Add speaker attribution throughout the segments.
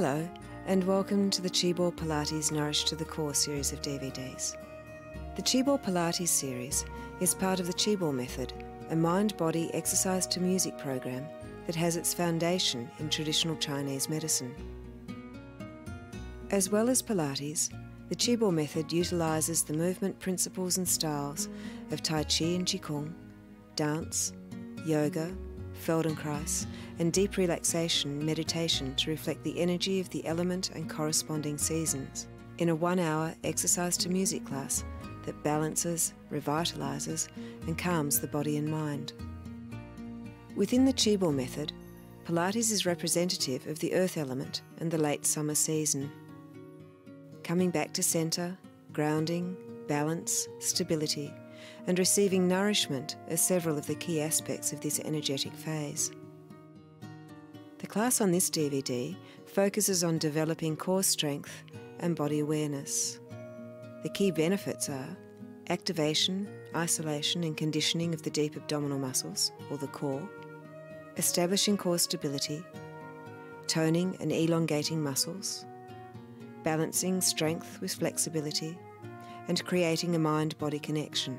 Speaker 1: Hello, and welcome to the ChiBall Pilates Nourish to the Core series of DVDs. The ChiBall Pilates series is part of the ChiBall method, a mind-body exercise-to-music program that has its foundation in traditional Chinese medicine. As well as Pilates, the ChiBall method utilises the movement principles and styles of Tai Chi and Qigong, dance, yoga, Feldenkrais, and deep relaxation meditation to reflect the energy of the element and corresponding seasons in a 1-hour exercise to music class that balances, revitalises and calms the body and mind. Within the ChiBall method, Pilates is representative of the earth element and the late summer season. Coming back to centre, grounding, balance, stability, and receiving nourishment are several of the key aspects of this energetic phase. The class on this DVD focuses on developing core strength and body awareness. The key benefits are activation, isolation and conditioning of the deep abdominal muscles, or the core, establishing core stability, toning and elongating muscles, balancing strength with flexibility, and creating a mind-body connection.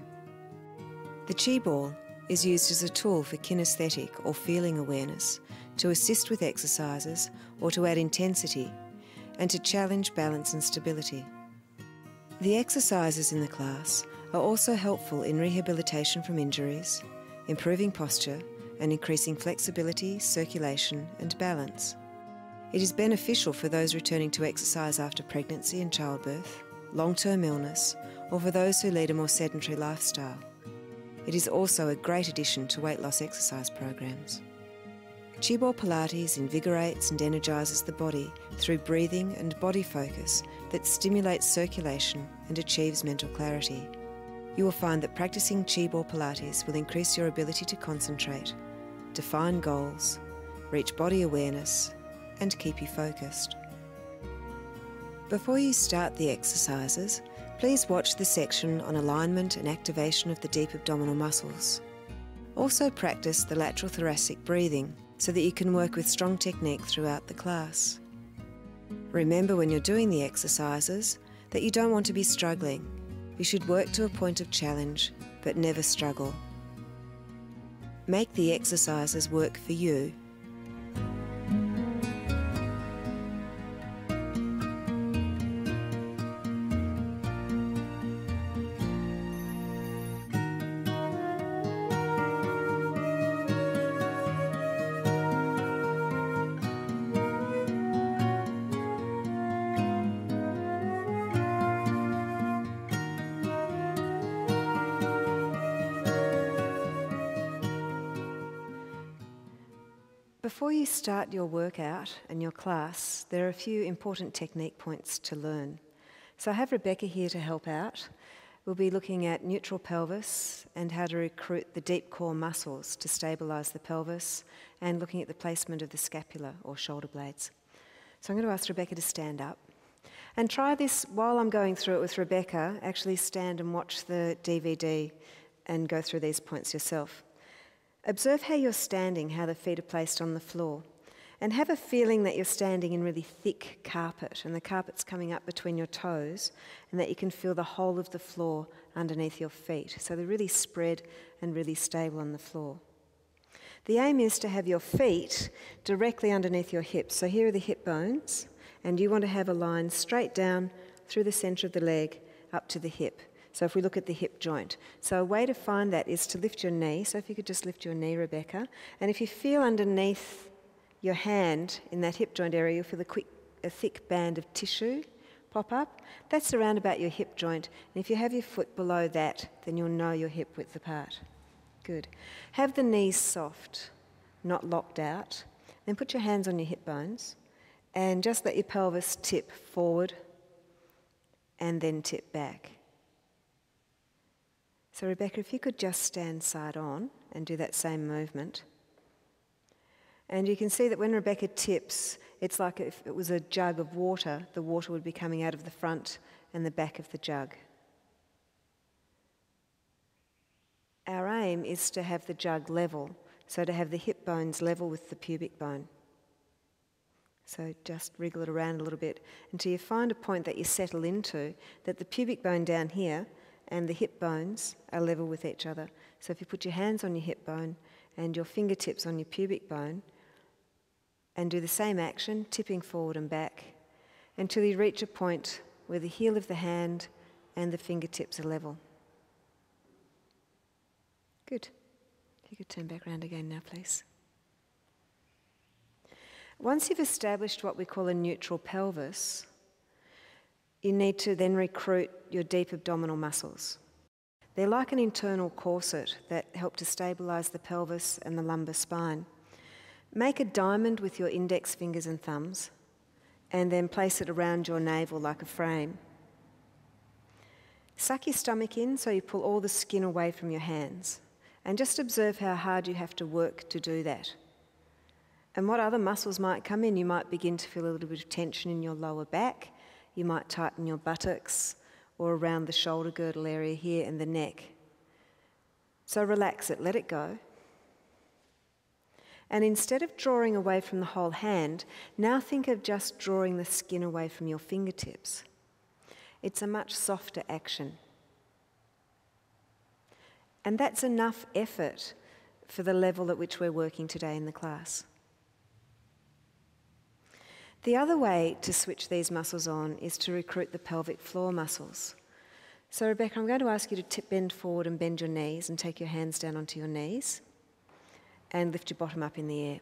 Speaker 1: The ChiBall is used as a tool for kinesthetic or feeling awareness to assist with exercises or to add intensity and to challenge balance and stability. The exercises in the class are also helpful in rehabilitation from injuries, improving posture and increasing flexibility, circulation and balance. It is beneficial for those returning to exercise after pregnancy and childbirth, long-term illness, or for those who lead a more sedentary lifestyle. It is also a great addition to weight loss exercise programs. ChiBall Pilates invigorates and energises the body through breathing and body focus that stimulates circulation and achieves mental clarity. You will find that practicing ChiBall Pilates will increase your ability to concentrate, define goals, reach body awareness, and keep you focused. Before you start the exercises, please watch the section on alignment and activation of the deep abdominal muscles. Also practice the lateral thoracic breathing so that you can work with strong technique throughout the class. Remember when you're doing the exercises that you don't want to be struggling. You should work to a point of challenge, but never struggle. Make the exercises work for you. Before you start your workout and your class, there are a few important technique points to learn. So I have Rebecca here to help out. We'll be looking at neutral pelvis and how to recruit the deep core muscles to stabilise the pelvis, and looking at the placement of the scapula or shoulder blades. So I'm going to ask Rebecca to stand up. And try this while I'm going through it with Rebecca. Actually stand and watch the DVD and go through these points yourself. Observe how you're standing, how the feet are placed on the floor, and have a feeling that you're standing in really thick carpet and the carpet's coming up between your toes, and that you can feel the whole of the floor underneath your feet. So they're really spread and really stable on the floor. The aim is to have your feet directly underneath your hips. So here are the hip bones, and you want to have a line straight down through the centre of the leg up to the hip. So if we look at the hip joint. So a way to find that is to lift your knee. So if you could just lift your knee, Rebecca. And if you feel underneath your hand in that hip joint area, you'll feel a thick band of tissue pop up. That's around about your hip joint. And if you have your foot below that, then you'll know you're hip width apart. Good. Have the knees soft, not locked out. Then put your hands on your hip bones and just let your pelvis tip forward and then tip back. So Rebecca, if you could just stand side on and do that same movement. And you can see that when Rebecca tips, it's like if it was a jug of water, the water would be coming out of the front and the back of the jug. Our aim is to have the jug level, so to have the hip bones level with the pubic bone. So just wriggle it around a little bit until you find a point that you settle into, that the pubic bone down here and the hip bones are level with each other. So if you put your hands on your hip bone and your fingertips on your pubic bone and do the same action, tipping forward and back, until you reach a point where the heel of the hand and the fingertips are level. Good. If you could turn back around again now, please. Once you've established what we call a neutral pelvis, you need to then recruit your deep abdominal muscles. They're like an internal corset that help to stabilise the pelvis and the lumbar spine. Make a diamond with your index fingers and thumbs and then place it around your navel like a frame. Suck your stomach in so you pull all the skin away from your hands, and just observe how hard you have to work to do that. And what other muscles might come in? You might begin to feel a little bit of tension in your lower back. You might tighten your buttocks or around the shoulder girdle area here and the neck. So relax it, let it go. And instead of drawing away from the whole hand, now think of just drawing the skin away from your fingertips. It's a much softer action. And that's enough effort for the level at which we're working today in the class. The other way to switch these muscles on is to recruit the pelvic floor muscles. So Rebecca, I'm going to ask you to bend forward and bend your knees and take your hands down onto your knees and lift your bottom up in the air.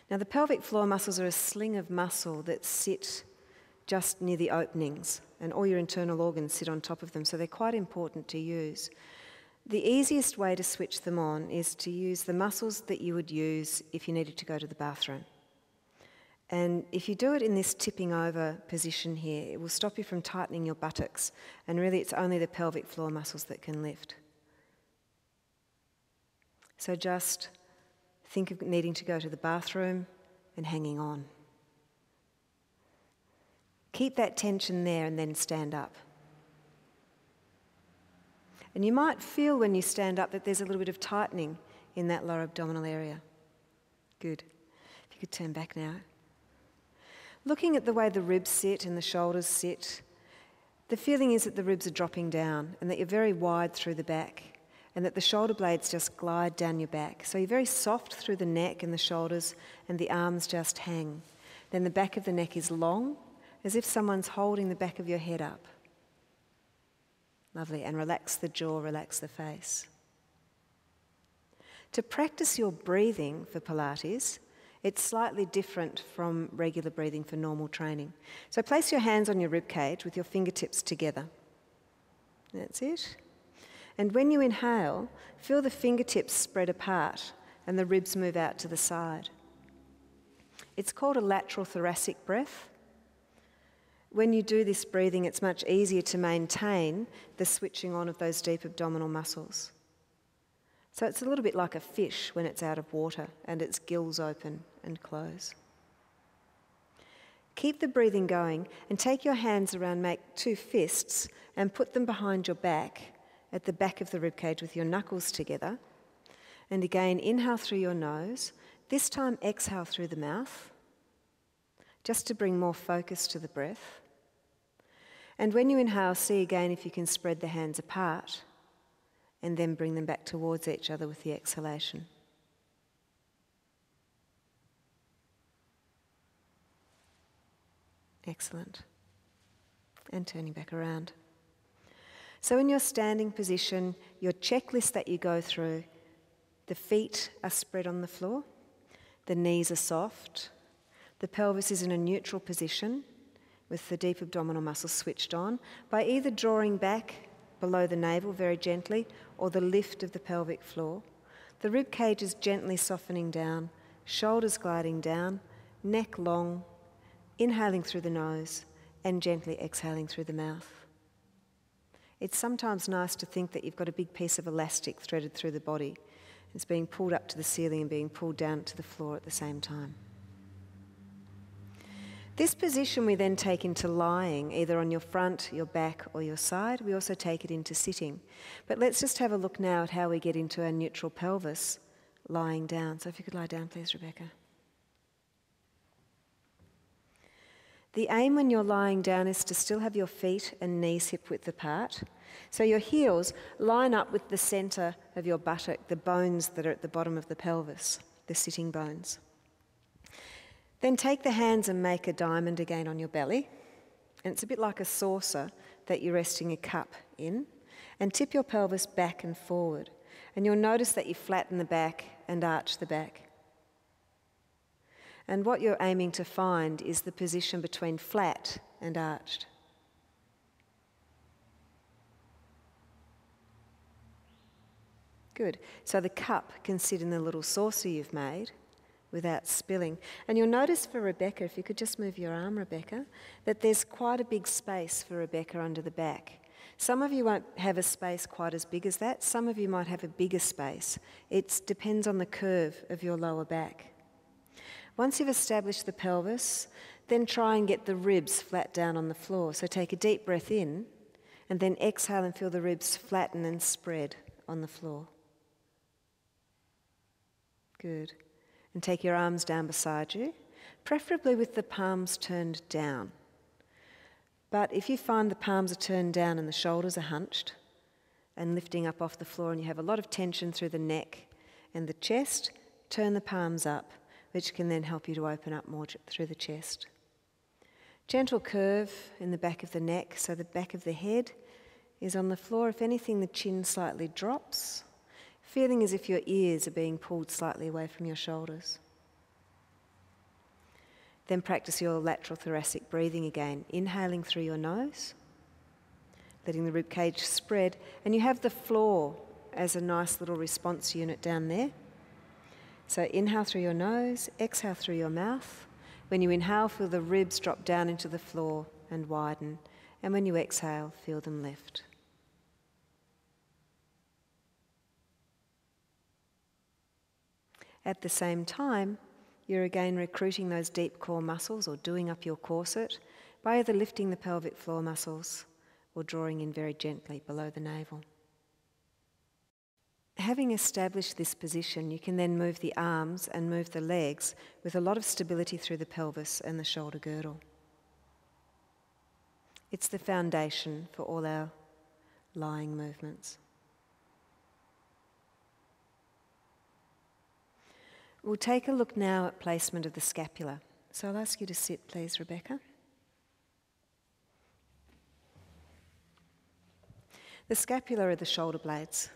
Speaker 1: Now the pelvic floor muscles are a sling of muscle that sit just near the openings, and all your internal organs sit on top of them, so they're quite important to use. The easiest way to switch them on is to use the muscles that you would use if you needed to go to the bathroom. And if you do it in this tipping over position here, it will stop you from tightening your buttocks, and really it's only the pelvic floor muscles that can lift. So just think of needing to go to the bathroom and hanging on. Keep that tension there and then stand up. And you might feel when you stand up that there's a little bit of tightening in that lower abdominal area. Good. If you could turn back now. Looking at the way the ribs sit and the shoulders sit, the feeling is that the ribs are dropping down and that you're very wide through the back and that the shoulder blades just glide down your back. So you're very soft through the neck and the shoulders and the arms just hang. Then the back of the neck is long, as if someone's holding the back of your head up. Lovely. And relax the jaw, relax the face. To practice your breathing for Pilates, it's slightly different from regular breathing for normal training. So place your hands on your rib cage with your fingertips together. That's it. And when you inhale, feel the fingertips spread apart and the ribs move out to the side. It's called a lateral thoracic breath. When you do this breathing, it's much easier to maintain the switching on of those deep abdominal muscles. So it's a little bit like a fish when it's out of water and its gills open and close. Keep the breathing going and take your hands around, make two fists and put them behind your back at the back of the ribcage with your knuckles together. And again, inhale through your nose. This time exhale through the mouth, just to bring more focus to the breath. And when you inhale, see again if you can spread the hands apart and then bring them back towards each other with the exhalation. Excellent. And turning back around. So in your standing position, your checklist that you go through, the feet are spread on the floor, the knees are soft, the pelvis is in a neutral position with the deep abdominal muscles switched on by either drawing back below the navel very gently or the lift of the pelvic floor. The rib cage is gently softening down, shoulders gliding down, neck long, inhaling through the nose and gently exhaling through the mouth. It's sometimes nice to think that you've got a big piece of elastic threaded through the body. It's being pulled up to the ceiling and being pulled down to the floor at the same time. This position we then take into lying, either on your front, your back or your side. We also take it into sitting. But let's just have a look now at how we get into our neutral pelvis lying down. So if you could lie down please, Rebecca. The aim when you're lying down is to still have your feet and knees hip width apart. So your heels line up with the centre of your buttock, the bones that are at the bottom of the pelvis, the sitting bones. Then take the hands and make a diamond again on your belly. And it's a bit like a saucer that you're resting a cup in. And tip your pelvis back and forward. And you'll notice that you flatten the back and arch the back. And what you're aiming to find is the position between flat and arched. Good. So the cup can sit in the little saucer you've made without spilling. And you'll notice for Rebecca, if you could just move your arm, Rebecca, that there's quite a big space for Rebecca under the back. Some of you won't have a space quite as big as that. Some of you might have a bigger space. It depends on the curve of your lower back. Once you've established the pelvis, then try and get the ribs flat down on the floor. So take a deep breath in, and then exhale and feel the ribs flatten and spread on the floor. Good. And take your arms down beside you, preferably with the palms turned down. But if you find the palms are turned down and the shoulders are hunched and lifting up off the floor and you have a lot of tension through the neck and the chest, turn the palms up, which can then help you to open up more through the chest. Gentle curve in the back of the neck, so the back of the head is on the floor. If anything, the chin slightly drops, feeling as if your ears are being pulled slightly away from your shoulders. Then practice your lateral thoracic breathing again, inhaling through your nose, letting the ribcage spread, and you have the floor as a nice little response unit down there. So inhale through your nose, exhale through your mouth. When you inhale, feel the ribs drop down into the floor and widen. And when you exhale, feel them lift. At the same time, you're again recruiting those deep core muscles or doing up your corset by either lifting the pelvic floor muscles or drawing in very gently below the navel. Having established this position, you can then move the arms and move the legs with a lot of stability through the pelvis and the shoulder girdle. It's the foundation for all our lying movements. We'll take a look now at placement of the scapula. So I'll ask you to sit, please, Rebecca. The scapula are the shoulder blades.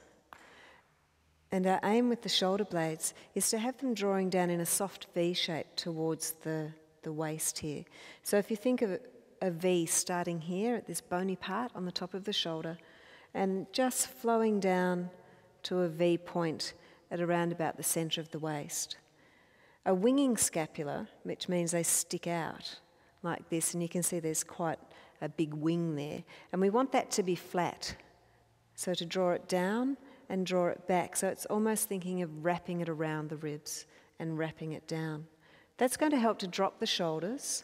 Speaker 1: And our aim with the shoulder blades is to have them drawing down in a soft V shape towards the waist here. So if you think of a V starting here at this bony part on the top of the shoulder and just flowing down to a V point at around about the centre of the waist. A winging scapula, which means they stick out like this, and you can see there's quite a big wing there. And we want that to be flat. So to draw it down and draw it back. So it's almost thinking of wrapping it around the ribs and wrapping it down. That's going to help to drop the shoulders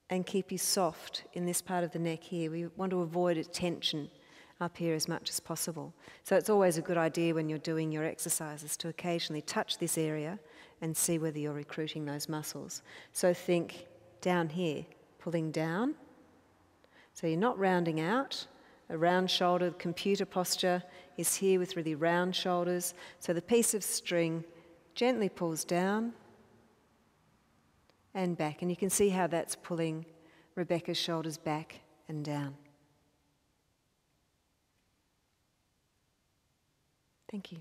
Speaker 1: and keep you soft in this part of the neck here. We want to avoid a tension up here as much as possible. So it's always a good idea when you're doing your exercises to occasionally touch this area and see whether you're recruiting those muscles. So think down here, pulling down. So you're not rounding out. A round shoulder, computer posture is here with really round shoulders. So the piece of string gently pulls down and back. And you can see how that's pulling Rebecca's shoulders back and down. Thank you.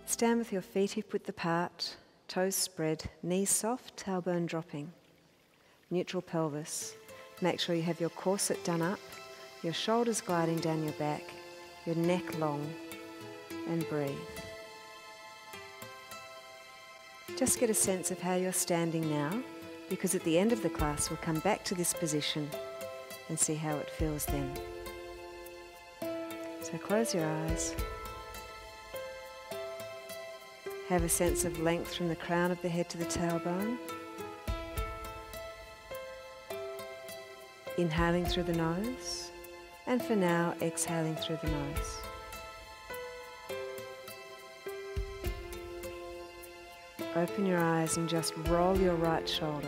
Speaker 1: Stand with your feet hip width apart, toes spread, knees soft, tailbone dropping. Neutral pelvis. Make sure you have your corset done up, your shoulders gliding down your back, your neck long, and breathe. Just get a sense of how you're standing now, because at the end of the class we'll come back to this position and see how it feels then. So close your eyes. Have a sense of length from the crown of the head to the tailbone. Inhaling through the nose, and for now, exhaling through the nose. Open your eyes and just roll your right shoulder.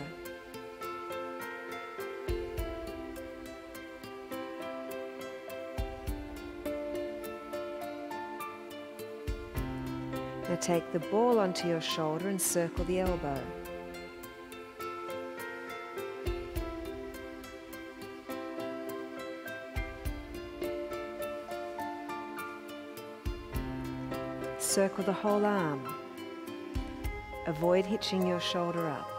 Speaker 1: Now take the ball onto your shoulder and circle the elbow. Circle the whole arm. Avoid hitching your shoulder up.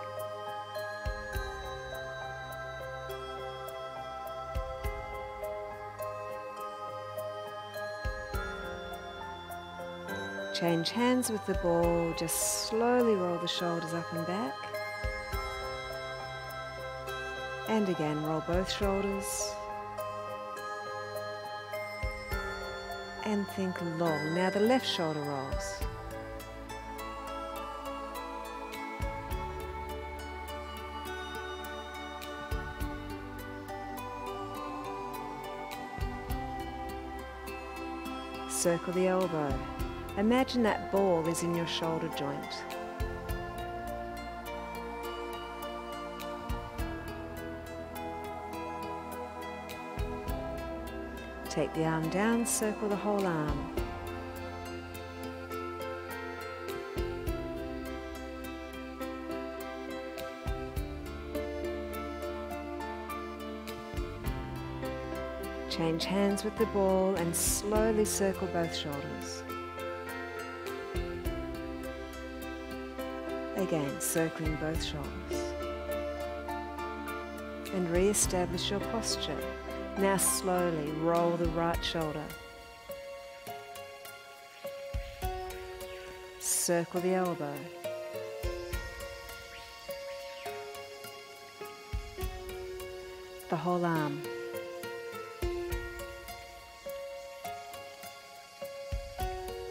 Speaker 1: Change hands with the ball, just slowly roll the shoulders up and back. And again, roll both shoulders. And think long. Now the left shoulder rolls. Circle the elbow. Imagine that ball is in your shoulder joint. Take the arm down, circle the whole arm. Change hands with the ball and slowly circle both shoulders. Again, circling both shoulders. And re-establish your posture. Now slowly roll the right shoulder. Circle the elbow. The whole arm.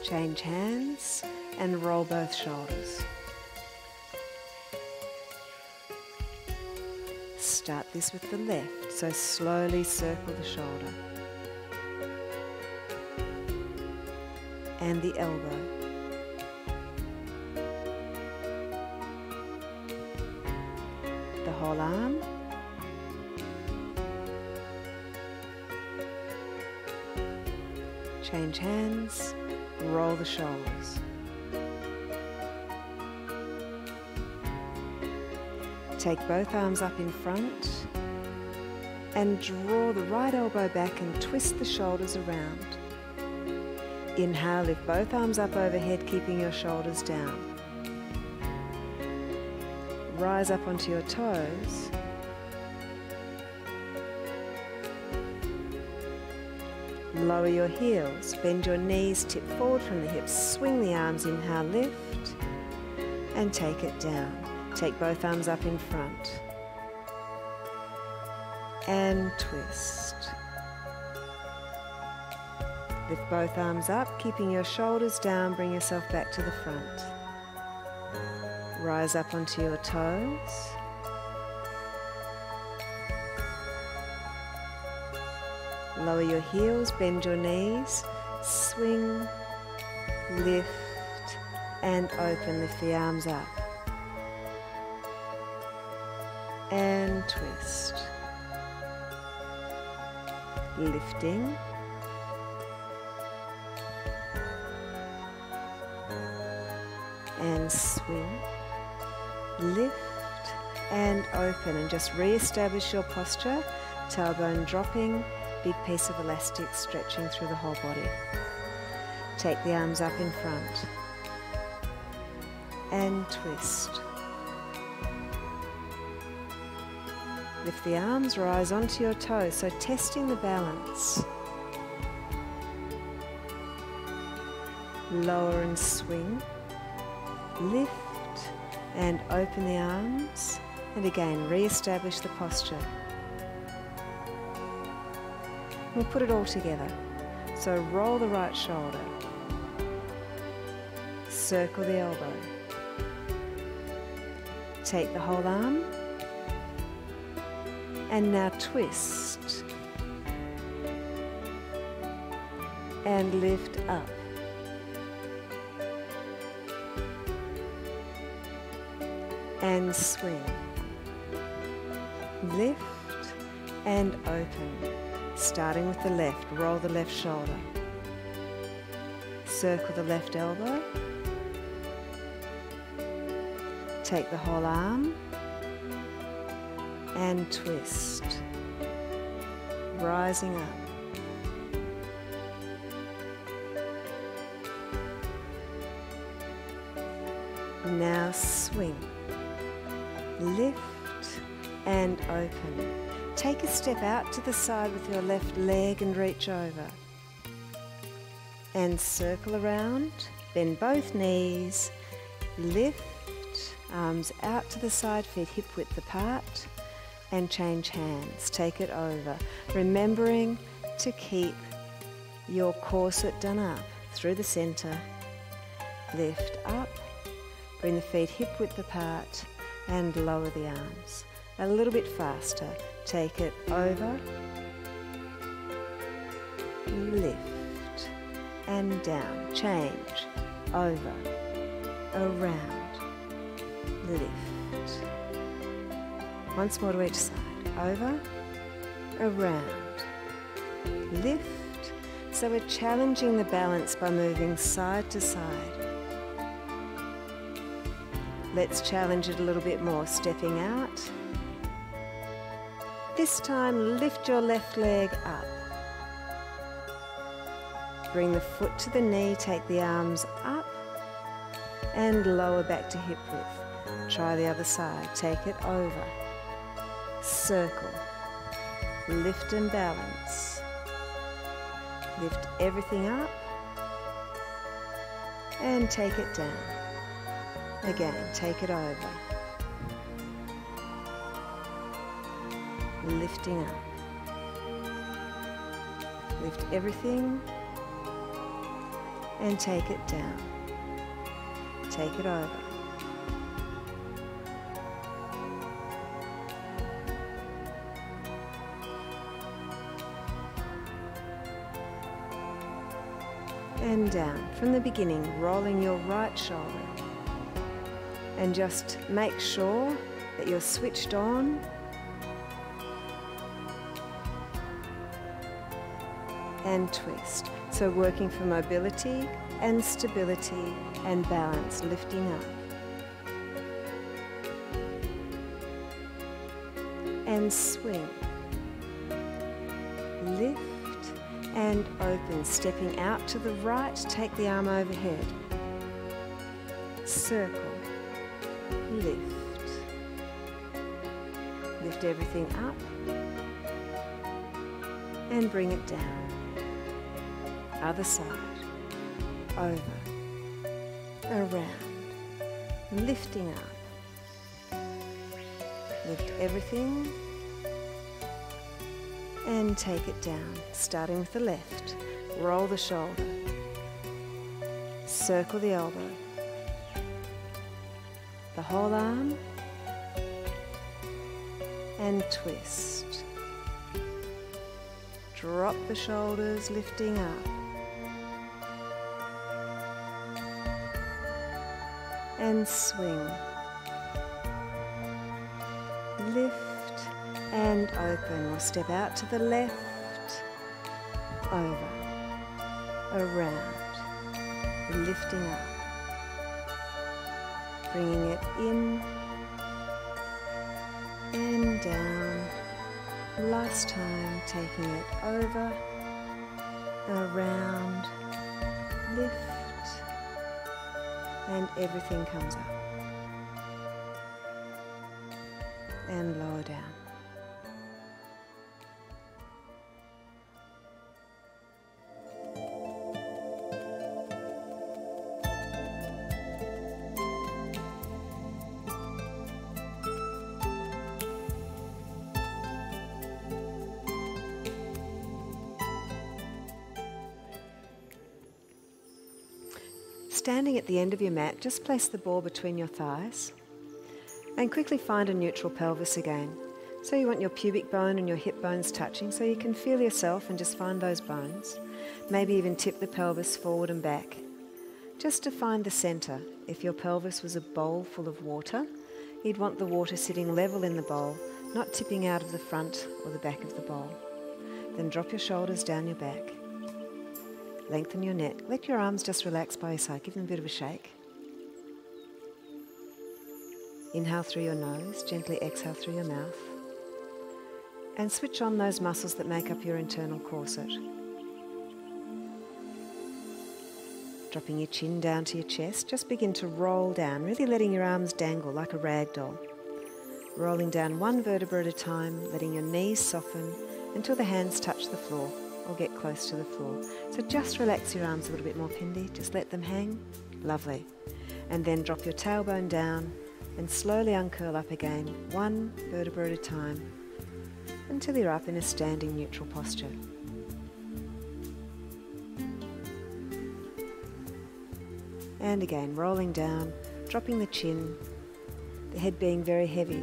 Speaker 1: Change hands and roll both shoulders. Start this with the left, so slowly circle the shoulder and the elbow. The whole arm. Change hands, roll the shoulders. Take both arms up in front and draw the right elbow back and twist the shoulders around. Inhale, lift both arms up overhead, keeping your shoulders down. Rise up onto your toes. Lower your heels, bend your knees, tip forward from the hips, swing the arms, inhale, lift, and take it down. Take both arms up in front and twist. Lift both arms up, keeping your shoulders down, bring yourself back to the front. Rise up onto your toes. Lower your heels, bend your knees, swing, lift, and open. Lift the arms up. And twist. Lifting. And swing. Lift and open. And just re-establish your posture. Tailbone dropping. Big piece of elastic stretching through the whole body. Take the arms up in front. And twist. Lift the arms, rise onto your toes, so testing the balance. Lower and swing. Lift and open the arms. And again, re-establish the posture. We'll put it all together. So roll the right shoulder. Circle the elbow. Take the whole arm. And now twist. And lift up. And swing. Lift and open. Starting with the left, roll the left shoulder. Circle the left elbow. Take the whole arm and twist. Rising up. Now swing. Lift and open. Take a step out to the side with your left leg and reach over. And circle around, bend both knees, lift, arms out to the side, feet hip width apart, and change hands. Take it over, remembering to keep your corset done up through the center. Lift up, bring the feet hip width apart, and lower the arms. A little bit faster. Take it over, lift, and down. Change, over, around, lift. Once more to each side. Over, around, lift. So we're challenging the balance by moving side to side. Let's challenge it a little bit more, stepping out. This time, lift your left leg up. Bring the foot to the knee, take the arms up and lower back to hip width. Try the other side, take it over. Circle, lift and balance. Lift everything up and take it down. Again, take it over. Lifting up. Lift everything and take it down. Take it over. And down. From the beginning, rolling your right shoulder. And just make sure that you're switched on. And twist. So working for mobility and stability and balance, lifting up. And swing. Lift and open. Stepping out to the right, take the arm overhead. Circle. Lift. Lift everything up and bring it down. Other side, over, around, lifting up. Lift everything and take it down, starting with the left. Roll the shoulder, circle the elbow, the whole arm, and twist. Drop the shoulders, lifting up. And swing. Lift and open. We'll step out to the left, over, around, lifting up, bringing it in and down. Last time, taking it over, around, lift, and everything comes up and lower down. Standing at the end of your mat, just place the ball between your thighs and quickly find a neutral pelvis again. So you want your pubic bone and your hip bones touching, so you can feel yourself and just find those bones. Maybe even tip the pelvis forward and back, just to find the centre. If your pelvis was a bowl full of water, you'd want the water sitting level in the bowl, not tipping out of the front or the back of the bowl. Then drop your shoulders down your back. Lengthen your neck. Let your arms just relax by your side. Give them a bit of a shake. Inhale through your nose, gently exhale through your mouth. And switch on those muscles that make up your internal corset. Dropping your chin down to your chest, just begin to roll down, really letting your arms dangle like a rag doll. Rolling down one vertebra at a time, letting your knees soften until the hands touch the floor or get close to the floor. So just relax your arms a little bit more, Pindi. Just let them hang. Lovely. And then drop your tailbone down and slowly uncurl up again, one vertebra at a time, until you're up in a standing neutral posture. And again, rolling down, dropping the chin, the head being very heavy,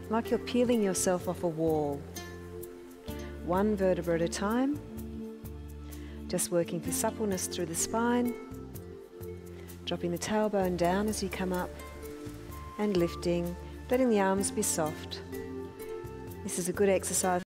Speaker 1: like you're peeling yourself off a wall. One vertebra at a time, just working for suppleness through the spine, dropping the tailbone down as you come up, and lifting, letting the arms be soft. This is a good exercise